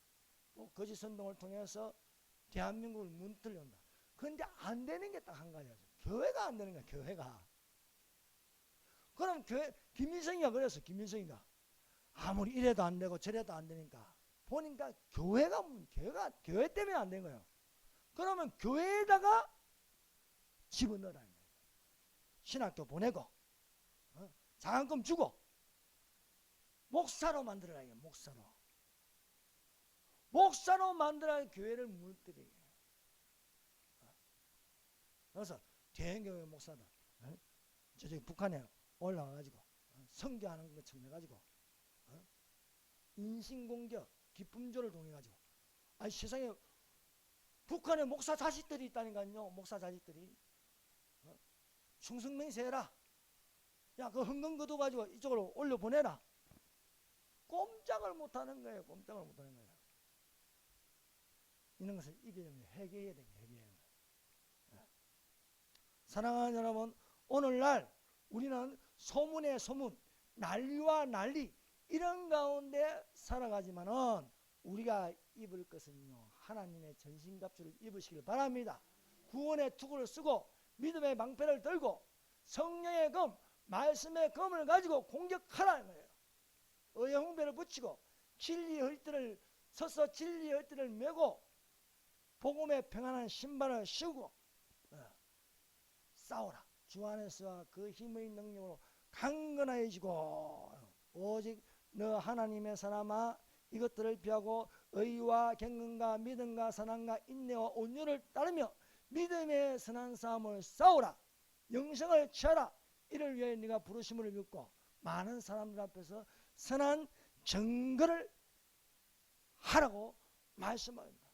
또 거짓 선동을 통해서 대한민국을 무너뜨린다. 그런데 안 되는 게 딱 한 가지예요. 교회가 안 되는 거야. 교회가. 그럼 김일성이가 그랬어. 김일성이가 아무리 이래도 안 되고 저래도 안 되니까 보니까 교회 때문에 안 된 거예요. 그러면 교회에다가 집어넣으라는 거예요. 신학교 보내고 장학금 주고 목사로 만들어라. 목사로 만들어야 교회를 무너뜨리게. 그래서 대형교회 목사들 저기 북한에 올라가가지고 선교하는 것처럼 해가지고 인신공격, 기품조를 통해가지고 세상에 북한에 목사 자식들이 있다니까요. 목사 자식들이 충성맹세해라. 야, 그 헌금 거둬가지고 이쪽으로 올려보내라. 꼼짝을 못하는 거예요. 꼼짝을 못하는 거예요. 이런 것을 이기려면 회개해야 돼요. 회개해야 돼요. 사랑하는 여러분, 오늘날 우리는 소문의 소문, 난리와 난리 이런 가운데 살아가지만은 우리가 입을 것은요, 하나님의 전신갑주를 입으시길 바랍니다. 구원의 투구를 쓰고 믿음의 방패를 들고 성령의 검, 말씀의 검을 가지고 공격하라는 거예요. 의의 홍배를 붙이고 진리의 헐띠를 서서 진리의 헐띠를 메고 복음의 평안한 신발을 신고 싸우라. 주 안에서와 그 힘의 능력으로 강건하여지고 오직 너 하나님의 사람아 이것들을 피하고 의와 경건과 믿음과 사랑과 인내와 온유를 따르며 믿음의 선한 싸움을 싸우라. 영생을 취하라. 이를 위해 네가 부르심을 믿고 많은 사람들 앞에서 선한 증거를 하라고 말씀합니다.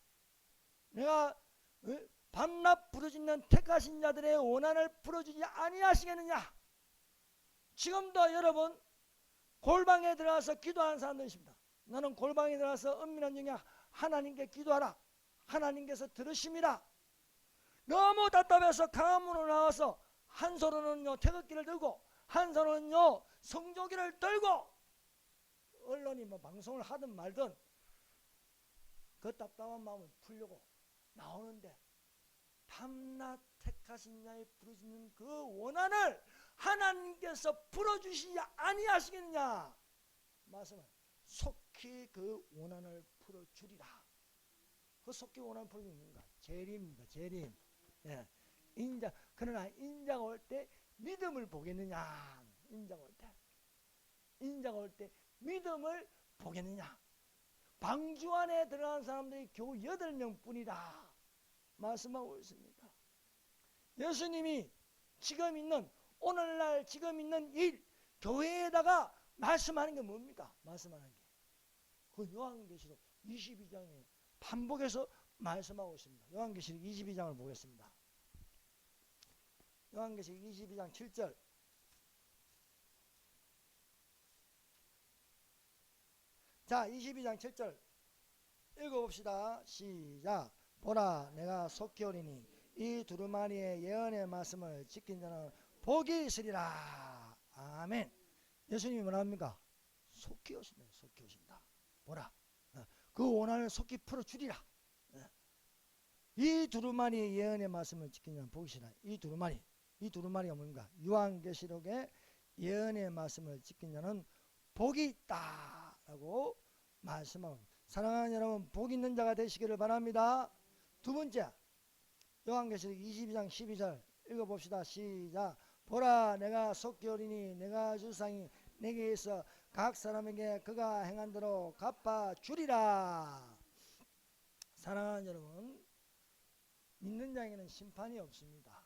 내가 밤낮 부르짖는 택하신 자들의 원한을 풀어주지 아니하시겠느냐. 지금도 여러분 골방에 들어가서 기도하는 사람들 있습니다. 너는 골방에 들어가서 은밀한 중에 하나님께 기도하라. 하나님께서 들으심이라. 너무 답답해서 강화문으로 나와서 한 손으로는요 태극기를 들고 한 손으로는요 성조기를 들고 언론이 뭐 방송을 하든 말든 그 답답한 마음을 풀려고 나오는데 밤낮 택하신 자의 부르짖는 그 원한을 하나님께서 풀어주시지 아니하시겠느냐. 말씀은 속히 그 원한을 풀어주리라. 그 속히 원한을 풀어주는가? 재림입니다. 재림. 예. 그러나 인자가 올 때 믿음을 보겠느냐. 인자가 올 때 믿음을 보겠느냐. 방주 안에 들어간 사람들이 겨우 8명 뿐이다. 말씀하고 있습니다. 예수님이 지금 있는 오늘날 지금 있는 일 교회에다가 말씀하는 게 뭡니까? 말씀하는 게 그 요한계시록 22장에 반복해서 말씀하고 있습니다. 요한계시록 22장을 보겠습니다. 요한계시록 22장 7절. 자, 22장 7절 읽어봅시다. 시작. 보라, 내가 속히 오리니 이 두루마리의 예언의 말씀을 지킨 자는 복이 있으리라. 아멘. 예수님이 뭐라 합니까? 속히 오신다. 속히 오신다. 보라, 그 원한을 속히 풀어주리라. 이 두루마리의 예언의 말씀을 지킨 자는 복이 있으리라. 이 두루마리가 뭡니까? 요한계시록의 예언의 말씀을 지킨 자는 복이 있다 라고 말씀하고, 사랑하는 여러분, 복 있는 자가 되시기를 바랍니다. 두 번째, 요한계시록 22장 12절 읽어봅시다. 시작. 보라, 내가 속히 오리니 내가 주상이 내게 있어 각 사람에게 그가 행한 대로 갚아주리라. 사랑하는 여러분, 믿는 자에게는 심판이 없습니다.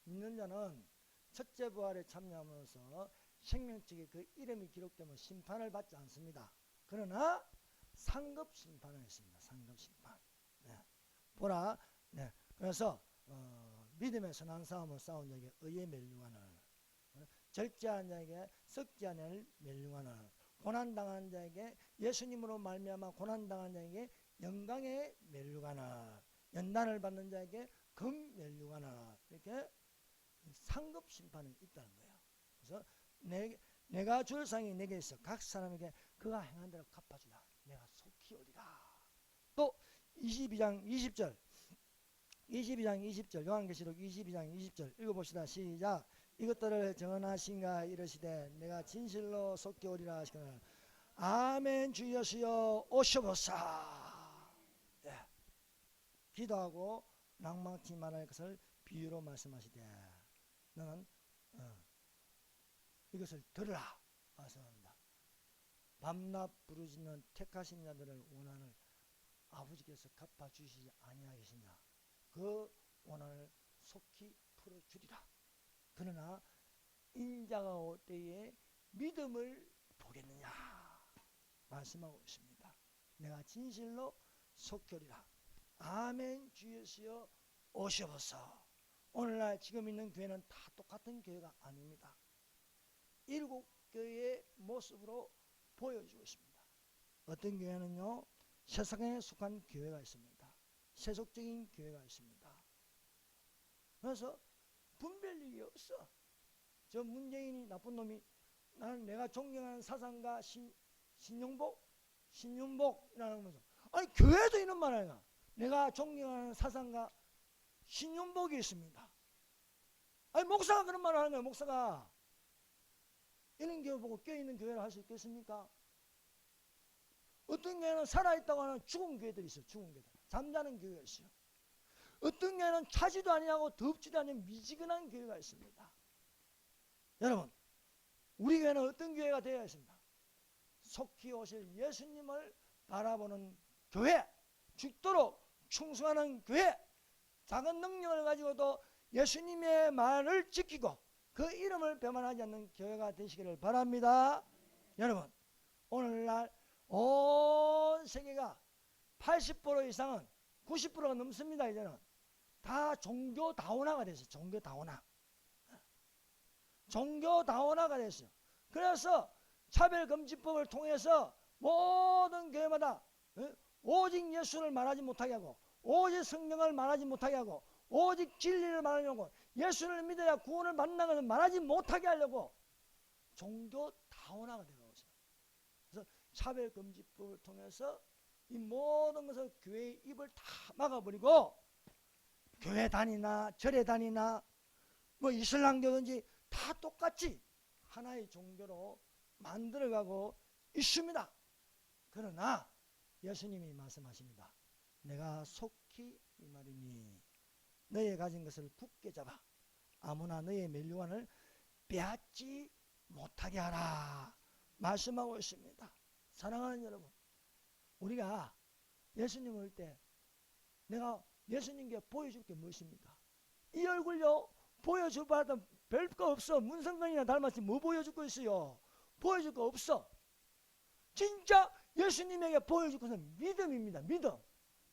믿는 자는 첫째 부활에 참여함으로써 생명책에 그 이름이 기록되면 심판을 받지 않습니다. 그러나 상급 심판을 했습니다. 상급 심판. 네. 보라, 네. 그래서 믿음의 선한 싸움을 싸운 자에게 의의 멸류관을, 절제한 자에게 썩지 않을 멸류관을, 고난당한 자에게, 예수님으로 말미암아 고난당한 자에게 영광의 멸류관을, 연단을 받는 자에게 금 멸류관을, 이렇게 상급 심판이 있다는 거예요. 그래서 내가 줄 상이 내게 있어 각 사람에게 그가 행한 대로 갚아주라. 내가 속히 오리라. 또 22장 20절 요한계시록 22장 20절 읽어봅시다. 시작. 이것들을 정언하신가 이르시되 내가 진실로 속히 오리라 하시거늘 아멘. 주 예수여 오셔보사. 네. 기도하고 낭망치 말할 것을 비유로 말씀하시되 너는 이것을 들으라 말씀합니다. 밤낮 부르짖는 택하신 자들의 원한을 아버지께서 갚아주시지 아니하겠느냐. 그 원한을 속히 풀어주리라. 그러나 인자가 올 때에 믿음을 보겠느냐 말씀하고 있습니다. 내가 진실로 속히 오리라. 아멘. 주 예수여 오셔보소. 오늘날 지금 있는 교회는 다 똑같은 교회가 아닙니다. 7교회의 모습으로 보여주고 있습니다. 어떤 교회는요, 세상에 속한 교회가 있습니다. 세속적인 교회가 있습니다. 그래서 분별력이 없어. 저 문재인이 나쁜 놈이 나는 내가 존경하는 사상가 신윤복이라는 거죠. 아니 교회도 이런 말 아니야. 내가 존경하는 사상가 신윤복이 있습니다. 아니 목사가 그런 말을 하는 거예요. 목사가 이런 교회 보고 껴있는 교회를 할 수 있겠습니까? 어떤 교회는 살아있다고 하는 죽은 교회들이 있어요. 죽은 교회들. 잠자는 교회가 있어요. 어떤 교회는 차지도 아니하고 덥지도 않은 미지근한 교회가 있습니다. 여러분, 우리 교회는 어떤 교회가 되어야 있습니다. 속히 오실 예수님을 바라보는 교회, 죽도록 충성하는 교회, 작은 능력을 가지고도 예수님의 말을 지키고 그 이름을 배반하지 않는 교회가 되시기를 바랍니다. 여러분, 오늘날 온 세계가 80% 이상은 90%가 넘습니다. 이제는 다 종교 다원화가 됐어요. 종교 다원화가 됐어요. 그래서 차별금지법을 통해서 모든 교회마다 오직 예수를 말하지 못하게 하고, 오직 성경을 말하지 못하게 하고, 오직 진리를 말하려고, 예수를 믿어야 구원을 받는 것을 말하지 못하게 하려고 종교 다원화가 되고 있어요. 그래서 차별금지법을 통해서 이 모든 것을 교회의 입을 다 막아버리고, 교회 다니나 절에 다니나 뭐 이슬람교든지 다 똑같이 하나의 종교로 만들어가고 있습니다. 그러나 예수님이 말씀하십니다. 내가 속히 이 말이니 너의 가진 것을 굳게 잡아 아무나 너의 멸류관을 빼앗지 못하게 하라 말씀하고 있습니다. 사랑하는 여러분, 우리가 예수님 올 때 내가 예수님께 보여줄 게 무엇입니까? 이 얼굴요 보여줄 바는 별거 없어. 문성근이나 닮았지 뭐 보여줄 거 있어요? 보여줄 거 없어. 진짜 예수님에게 보여줄 것은 믿음입니다. 믿음.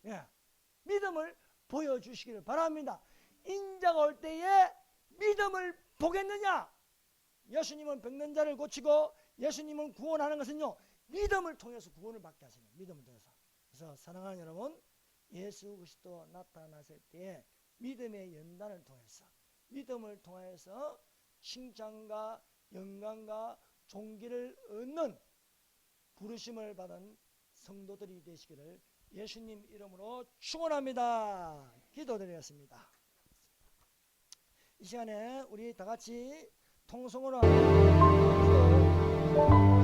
예. 믿음을 보여주시기를 바랍니다. 인자가 올 때에 믿음을 보겠느냐? 예수님은 병든 자를 고치고 예수님은 구원하는 것은요 믿음을 통해서 구원을 받게 하시는 거예요. 믿음을 통해서. 그래서 사랑하는 여러분, 예수 그리스도 나타나실 때에 믿음의 연단을 통해서, 믿음을 통해서 칭찬과 영광과 존귀를 얻는 부르심을 받은 성도들이 되시기를 예수님 이름으로 축원합니다. 기도드리겠습니다. 이 시간에 우리 다 같이 통성으로 기도